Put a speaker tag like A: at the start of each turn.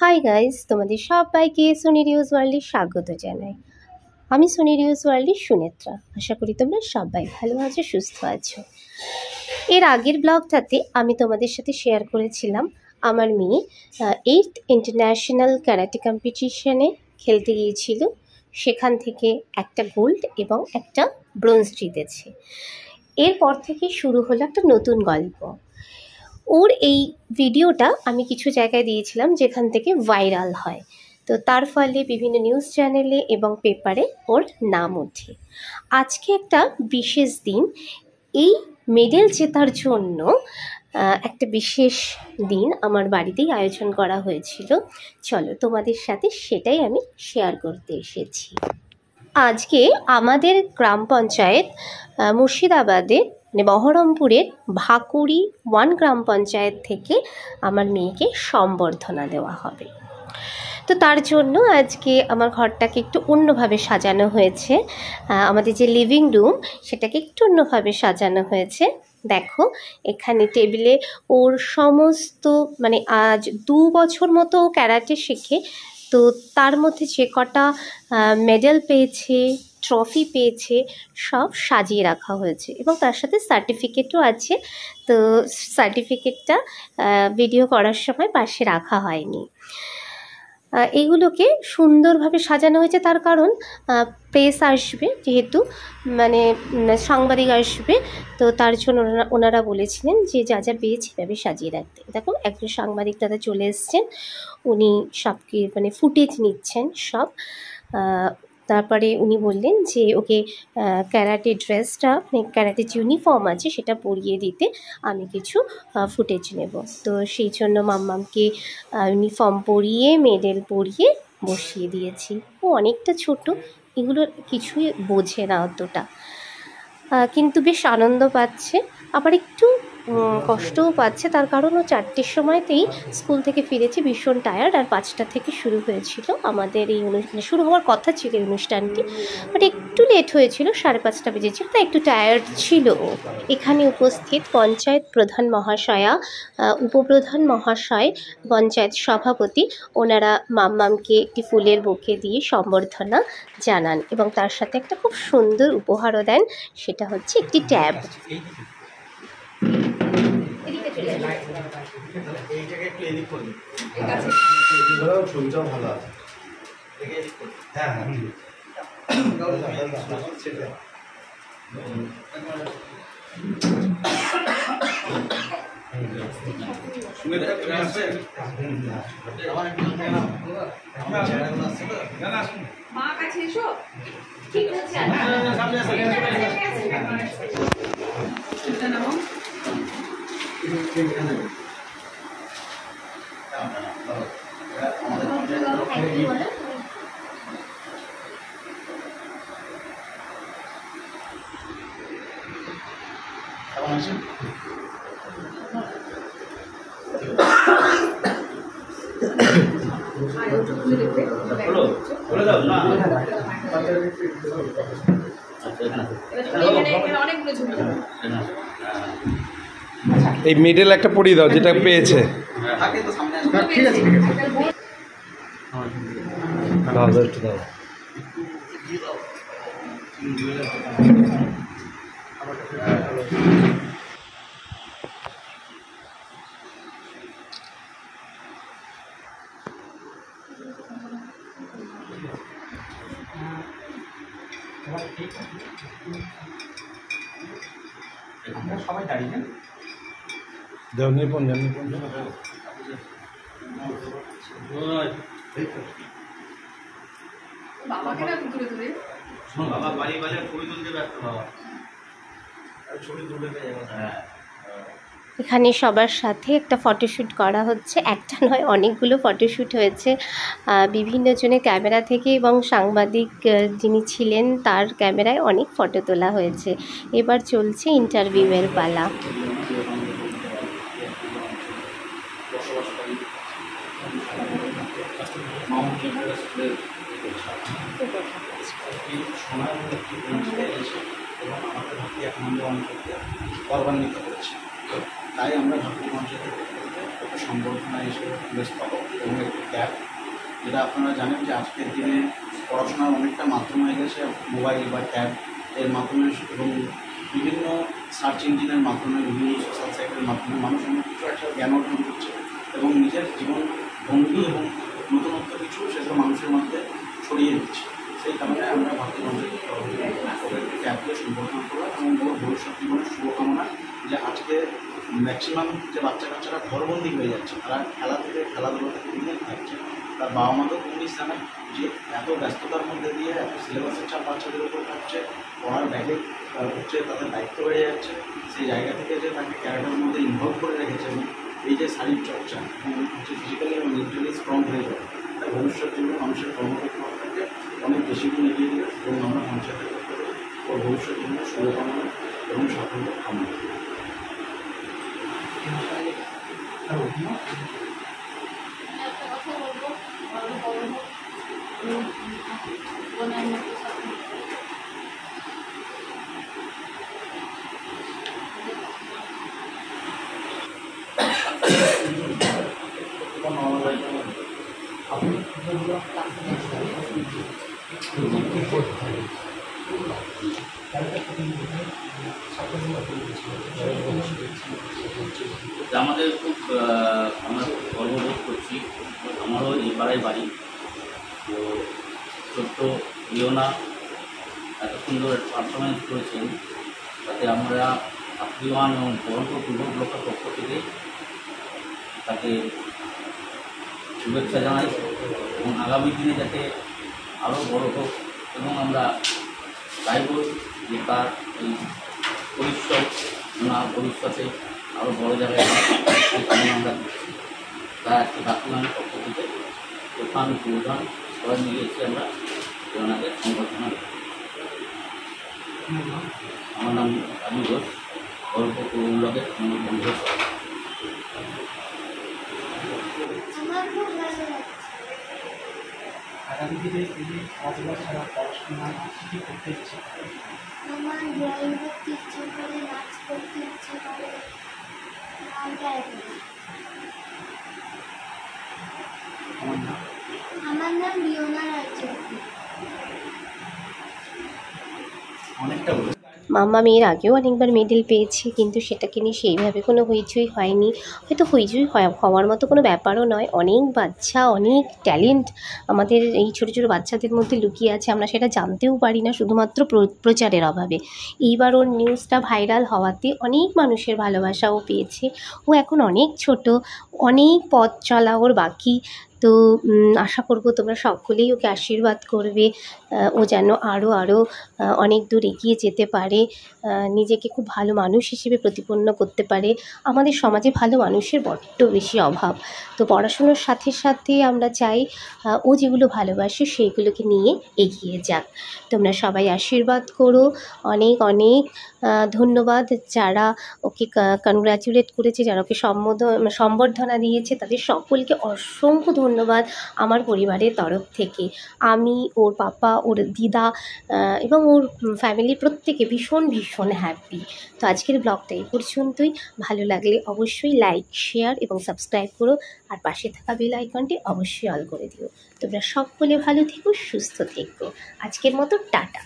A: Hi guys, তোমাদের সবাইকে Sony reuse ওয়ার্ল্ডে স্বাগত জানাই। আমি সোনি রিউজ ওয়ার্ল্ডের সুনেত্রা। আশা করি তোমরা সবাই ভালো আছো, সুস্থ আছো। এর আগের ব্লগটাতে আমি তোমাদের সাথে শেয়ার করেছিলাম আমার মেয়ে 8th ইন্টারন্যাশনাল ক্যারাটে কম্পিটিশনে খেলতে গিয়েছিল। সেখান থেকে একটা গোল্ড এবং একটা ব্রোঞ্জ জিতেছে। এরপর থেকে শুরু হলো একটা নতুন গল্প। ওর এই ভিডিওটা আমি কিছু জায়গায় দিয়েছিলাম যেখান থেকে ভাইরাল হয়, তো তার ফলে বিভিন্ন নিউজ চ্যানেলে এবং পেপারে ওর নাম ওঠে। আজকে একটা বিশেষ দিন, এই মেডেল জেতার জন্য একটা বিশেষ দিন আমার বাড়িতেই আয়োজন করা হয়েছিল। চলো তোমাদের সাথে সেটাই আমি শেয়ার করতে এসেছি। আজকে আমাদের গ্রাম পঞ্চায়েত মুর্শিদাবাদের মানে বহরমপুরের ভাকুড়ি 1 গ্রাম পঞ্চায়েত থেকে আমার মেয়েকে সম্বর্ধনা দেওয়া হবে। তো তার জন্য আজকে আমার ঘরটাকে একটু অন্যভাবে সাজানো হয়েছে। আমাদের যে লিভিং রুম সেটাকে একটু অন্যভাবে সাজানো হয়েছে। দেখো এখানে টেবিলে ওর সমস্ত মানে আজ 2 বছর মতো ও ক্যারাটে শেখে, তো তার মধ্যে যে কটা মেডেল পেয়েছে, ট্রফি পেয়েছে, সব সাজিয়ে রাখা হয়েছে এবং তার সাথে সার্টিফিকেটও আছে। তো সার্টিফিকেটটা ভিডিও করার সময় পাশে রাখা হয়নি। এইগুলোকে সুন্দরভাবে সাজানো হয়েছে, তার কারণ প্রেস আসবে, যেহেতু মানে সাংবাদিক আসবে, তো তার জন্য ওনারা বলেছিলেন যে যা যা পেয়েছে এভাবে সাজিয়ে রাখতে। দেখো একজন সাংবাদিক দাদা চলে এসছেন, উনি সবকে মানে ফুটেজ নিচ্ছেন সব। তারপরে উনি বললেন যে ওকে ক্যারাটে ড্রেসটা মানে ক্যারাটে যে ইউনিফর্ম আছে সেটা পরিয়ে দিতে আমি কিছু ফুটেজ নেব। তো সেই জন্য মাম্মামকে ইউনিফর্ম পরিয়ে মেডেল পরিয়ে বসিয়ে দিয়েছি। ও অনেকটা ছোট, এগুলো কিছুই বোঝে না অতটা, কিন্তু বেশ আনন্দ পাচ্ছে, আবার একটু কষ্টও পাচ্ছে। তার কারণ ও 4টের সময়তেই স্কুল থেকে ফিরেছে, ভীষণ টায়ার্ড। আর 5টা থেকে শুরু হয়েছিল আমাদের এই অনুষ্ঠান, শুরু হওয়ার কথা ছিল এই অনুষ্ঠানটি, বাট একটু লেট হয়েছিল, 5:30 বেজেছিল, তাই একটু টায়ার্ড ছিল ও। এখানে উপস্থিত পঞ্চায়েত প্রধান মহাশয়া, উপপ্রধান মহাশয়, পঞ্চায়েত সভাপতি, ওনারা মাম্মামকে একটি ফুলের বুকে দিয়ে সম্বর্ধনা জানান এবং তার সাথে একটা খুব সুন্দর উপহারও দেন, সেটা হচ্ছে একটি ট্যাব।
B: এই মিডল একটা পরিয়ে দাও যেটা পেয়েছে।
C: সবাই দাঁড়িয়ে
B: দেও নিপন
C: বাবাকে না তুলে তুলে বাবা বাড়ি বাড়ি ছবি তুলতে ব্যস্ত, বাবা ছবি তুলে
A: এখানে সবার সাথে একটা ফটোশ্যুট করা হচ্ছে, একটা নয় অনেকগুলো ফটোশ্যুট হয়েছে বিভিন্ন জনের ক্যামেরা থেকে, এবং সাংবাদিক যিনি ছিলেন তার ক্যামেরায় অনেক ফটো তোলা হয়েছে। এবার চলছে ইন্টারভিউয়ের পালা।
C: গৌরবান্বিত করেছে, তাই আমরা ভাবি মানুষের সম্বর্ধনা হিসেবে পুলিশ পদক এবং একটি ক্যাব, যেটা আপনারা জানেন যে আজকের দিনে পড়াশোনার অনেকটা মাধ্যম হয়ে গেছে মোবাইল বা ট্যাব এর মাধ্যমে, এবং বিভিন্ন সার্চ ইঞ্জিনের মাধ্যমে, বিভিন্ন সোশ্যাল সাইটের মাধ্যমে মানুষ অনেক কিছু একটা জ্ঞান অর্জন করছে এবং নিজের জীবন ভঙ্গি এবং নতুনত্ব কিছু সেগুলো মানুষের মধ্যে ছড়িয়ে দিচ্ছে। সেই কারণে আমরা ভারতীয় জনতা পার্টির ক্যাবকে সম্বোধন করলাম এবং ওর ভবিষ্যৎ জীবনের শুভকামনা, যে আজকে ম্যাক্সিমাম যে বাচ্চা কাচ্চারা ঘরবন্দি হয়ে যাচ্ছে, তারা খেলাধুলা থেকে বিমুখ থাকছে, তার বাবা মাকেও পুলিশ জানায় যে এত ব্যস্ততার মধ্যে দিয়ে এত সিলেবাসের চাপ বাচ্চাদের উপর থাকছে, পড়ার ব্যাগে হচ্ছে তাদের দায়িত্ব বেড়ে যাচ্ছে, সেই জায়গা থেকে যে তাকে ক্যারিয়ারের মধ্যে ইনভলভ করে রেখেছে এবং এই যে শারীরিক চর্চা হচ্ছে ফিজিক্যালি এবং মেন্টালি স্ট্রং হয়ে যাবে, তাই ভবিষ্যৎ জীবনে মানুষের কর্মক্ষমতাকে অনেক বেশি গুণ এগিয়ে দেবে এবং আমরা পঞ্চায়েতের করতে পারি ও ভবিষ্যৎ জীবনে শুভকামনা এবং সাফল্য কামনা করি।
D: আমাদের খুব আমরা গর্ববোধ করছি, আমারও এই পাড়ায় বাড়ি। তো ছোট্ট লিওনা এত সুন্দর পারফরমেন্স করেছেন, তাতে আমরা আত্মীয়মান এবং বহরমপুর পূর্ব ব্লকের পক্ষ থেকে তাকে শুভেচ্ছা জানাই এবং আগামী দিনে যাতে আরও বড় হোক, এবং আমরা চাইব যে তার এই পরিশ্রম ভবিষ্যতে আরও বড় জায়গায় আমরা তার একটি বাকিমানের পক্ষ থেকে প্রধান প্রধান সবাই মিলে এসে আমরা ওনাকে সংবর্ধনা দিই। আমার নাম রাজু ঘোষ, বহরমপুর ব্লকের বন্ধু।
E: আগামী দিনে তিনি খেলাধুলা ছাড়া পড়াশোনা কী করতে ইচ্ছে করে?
F: আমার ড্রয়িং করতে ইচ্ছে করে, নাচ করতে ইচ্ছে করে, আমার নাম লিওনা রায়চৌধুরী।
C: অনেকটা
A: মাম্মা মেয়ের আগেও অনেকবার মেডেল পেয়েছে, কিন্তু সেটাকে নিয়ে সেইভাবে কোনো হইচই হয়নি। হয়তো হইচই হওয়ার মতো কোনো ব্যাপারও নয়। অনেক বাচ্চা, অনেক ট্যালেন্ট আমাদের এই ছোটো ছোটো বাচ্চাদের মধ্যে লুকিয়ে আছে, আমরা সেটা জানতেও পারি না শুধুমাত্র প্রচারের অভাবে। এইবার ওর নিউজটা ভাইরাল হওয়াতে অনেক মানুষের ভালোবাসাও পেয়েছে। ও এখন অনেক ছোট, অনেক পথ চলা ওর বাকি। তো আশা করব তোমরা সকলেই ওকে আশীর্বাদ করবে, ও যেন আরও অনেক দূর এগিয়ে যেতে পারে, নিজেকে খুব ভালো মানুষ হিসেবে প্রতিপন্ন করতে পারে। আমাদের সমাজে ভালো মানুষের বড্ড বেশি অভাব। তো পড়াশুনোর সাথে সাথে আমরা চাই ও যেগুলো ভালোবাসে সেইগুলোকে নিয়ে এগিয়ে যাক। তোমরা সবাই আশীর্বাদ করো। অনেক অনেক ধন্যবাদ যারা ওকে কনগ্র্যাচুলেট করেছে, যারা ওকে সম্বর্ধনা দিয়েছে, তাদের সকলকে অসংখ্য ধন্যবাদ আমার পরিবারের তরফ থেকে। আমি, ওর পাপা, ওর দিদা এবং ওর ফ্যামিলির প্রত্যেকে ভীষণ ভীষণ হ্যাপি। তো আজকের ব্লগটা এই পর্যন্তই। ভালো লাগলে অবশ্যই লাইক, শেয়ার এবং সাবস্ক্রাইব করো, আর পাশে থাকা বেল আইকনটি অবশ্যই অল করে দিও। তোমরা সকলে ভালো থেকো, সুস্থ থেকো। আজকের মতো টাটা।